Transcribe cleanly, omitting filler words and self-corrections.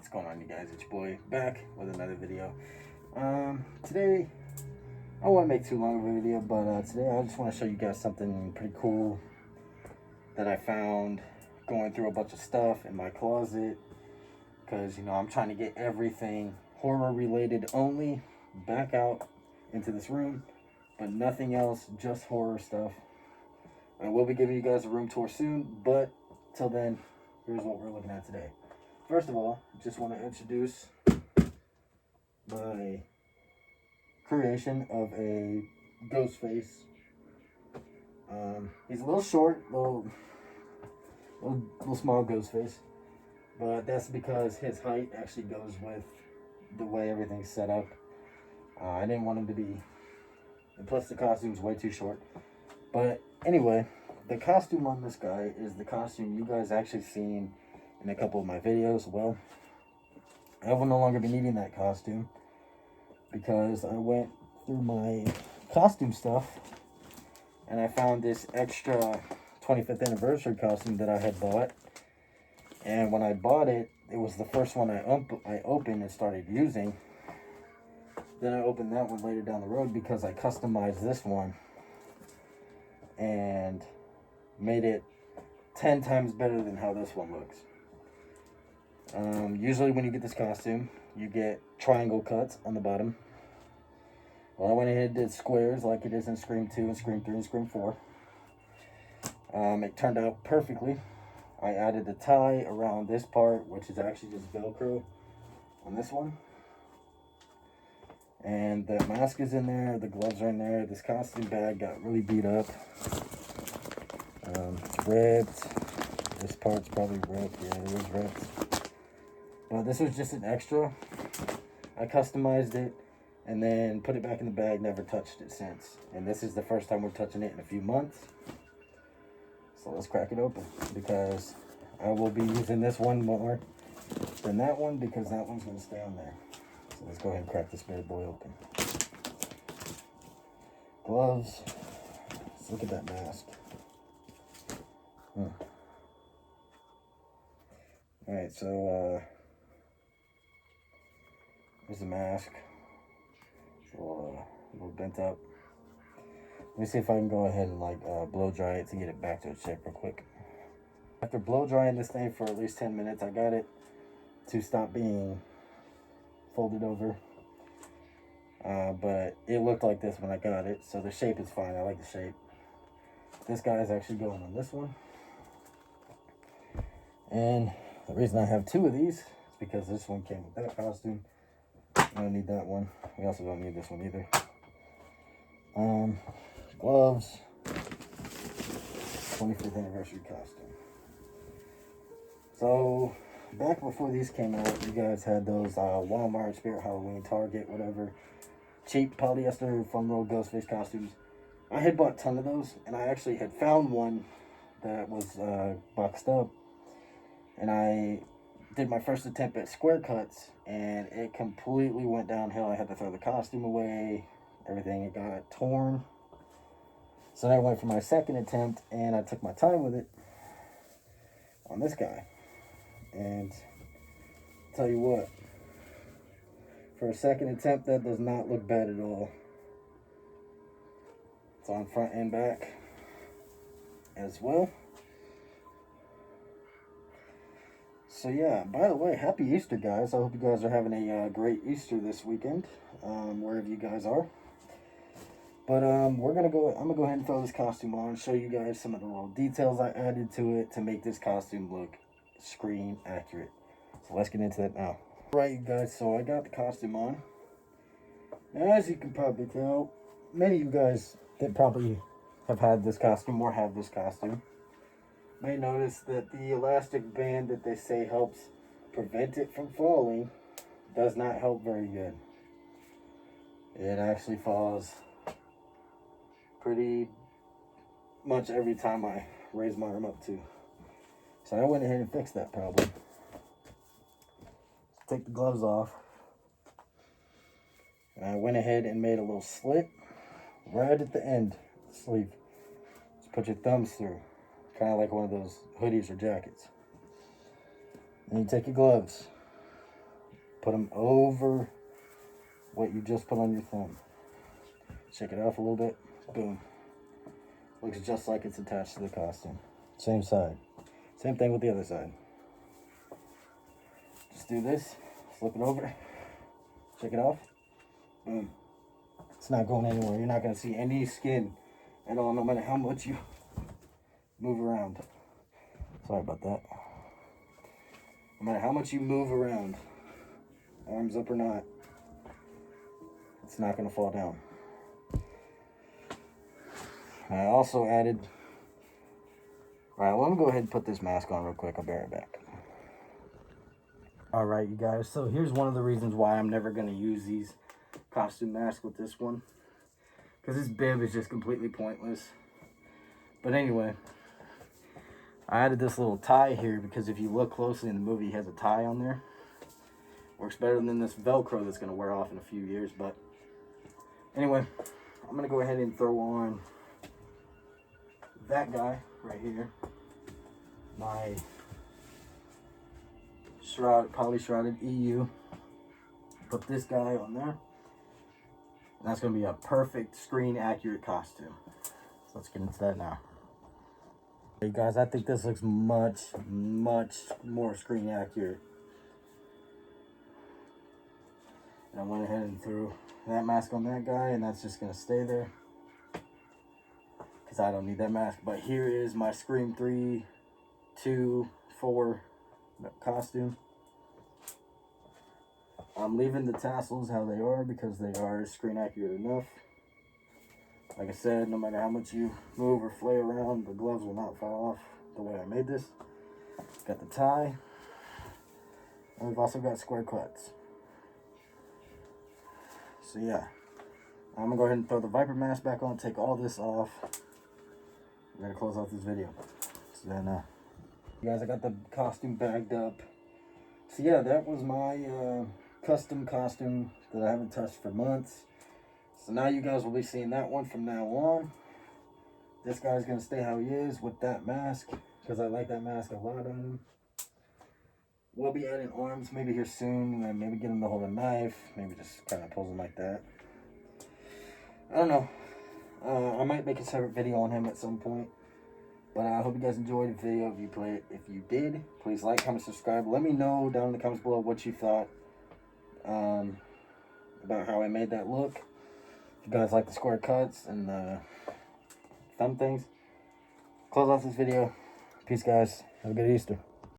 What's going on, you guys? It's your boy back with another video. Today I won't make too long of a video, but today I just want to show you guys something pretty cool that I found going through a bunch of stuff in my closet, because I'm trying to get everything horror related only back out into this room, but nothing else, just horror stuff. I will be giving you guys a room tour soon, but till then, here's what we're looking at today. First of all, just want to introduce my creation of a Ghostface. He's a little short, little small Ghostface, but that's because his height actually goes with the way everything's set up. I didn't want him to be, and plus the costume's way too short. But anyway, the costume on this guy is the costume you guys actually seen in a couple of my videos. Well, I will no longer be needing that costume because I went through my costume stuff and I found this extra 25th anniversary costume that I had bought. And when I bought it, it was the first one I opened and started using. Then I opened that one later down the road because I customized this one and made it 10 times better than how this one looks. Usually when you get this costume, you get triangle cuts on the bottom. Well, I went ahead and did squares like it is in Scream 2 and Scream 3 and Scream 4. It turned out perfectly. I added the tie around this part, which is actually just Velcro on this one. And the mask is in there, the gloves are in there. This costume bag got really beat up. It's ripped. This part's probably ripped. Yeah, it was ripped. But this was just an extra. I customized it and then put it back in the bag, never touched it since. And this is the first time we're touching it in a few months. So let's crack it open, because I will be using this one more than that one, because that one's going to stay on there. So let's go ahead and crack this bad boy open. Gloves. Let's look at that mask. Alright, so here's the mask. It's a little bent up. Let me see if I can go ahead and blow dry it to get it back to its shape real quick. After blow drying this thing for at least 10 minutes, I got it to stop being folded over. But it looked like this when I got it, so the shape is fine. I like the shape. This guy is actually going on this one. And the reason I have two of these is because this one came with that costume. I don't need that one. We also don't need this one either. Gloves. 25th anniversary costume. So, back before these came out, you guys had those Walmart, Spirit Halloween, Target, whatever, cheap polyester foam roll Ghostface costumes. I had bought a ton of those, and I actually had found one that was boxed up. And I did my first attempt at square cuts, and it completely went downhill. I had to throw the costume away, everything. It got torn. So then I went for my second attempt, and I took my time with it on this guy. And I'll tell you what, for a second attempt, that does not look bad at all. It's on front and back as well. So yeah, by the way, happy Easter, guys. I hope you guys are having a great Easter this weekend, wherever you guys are. But I'm gonna go ahead and throw this costume on, show you guys some of the little details I added to it to make this costume look Scream accurate. So let's get into that now. Right, you guys, so I got the costume on. Now, as you can probably tell, many of you guys that probably have had this costume or have this costume may notice that the elastic band that they say helps prevent it from falling does not help very good. It actually falls pretty much every time I raise my arm up too. So I went ahead and fixed that problem. Take the gloves off. And I went ahead and made a little slit right at the end of the sleeve. Just put your thumbs through. Kind of like one of those hoodies or jackets. And you take your gloves. Put them over what you just put on your thumb. Shake it off a little bit. Boom. Looks just like it's attached to the costume. Same side. Same thing with the other side. Just do this. Flip it over. Shake it off. Boom. It's not going anywhere. You're not going to see any skin at all, no matter how much you move around. Sorry about that. No matter how much you move around, arms up or not, it's not going to fall down. I also added... Alright, well, let me go ahead and put this mask on real quick. I'll be right back. Alright, you guys. So here's one of the reasons why I'm never going to use these costume masks with this one. Because this bib is just completely pointless. But anyway, I added this little tie here because if you look closely in the movie, he has a tie on there. Works better than this Velcro that's going to wear off in a few years. But anyway, I'm going to go ahead and throw on that guy right here. My poly shrouded EU. Put this guy on there. And that's going to be a perfect screen accurate costume. So let's get into that now. Hey guys, I think this looks much more screen accurate. And I went ahead and threw that mask on that guy, and that's just going to stay there. Because I don't need that mask. But here is my Scream 3, 2, 4 costume. I'm leaving the tassels how they are because they are screen accurate enough. Like I said, no matter how much you move or flay around, the gloves will not fall off the way I made this. Got the tie. And we've also got square cuts. So yeah. I'm going to go ahead and throw the Viper mask back on, take all this off. We're going to close out this video. So then, you guys, I got the costume bagged up. So yeah, that was my custom costume that I haven't touched for months. So now you guys will be seeing that one from now on. This guy's going to stay how he is with that mask, because I like that mask a lot on him. We'll be adding arms maybe here soon, and maybe get him to hold a knife, maybe just kind of pose him like that. I don't know. I might make a separate video on him at some point. But I hope you guys enjoyed the video. If you did, please like, comment, subscribe. Let me know down in the comments below what you thought about how I made that look. If you guys like the square cuts and the thumb things. Close off this video. Peace, guys. Have a good Easter.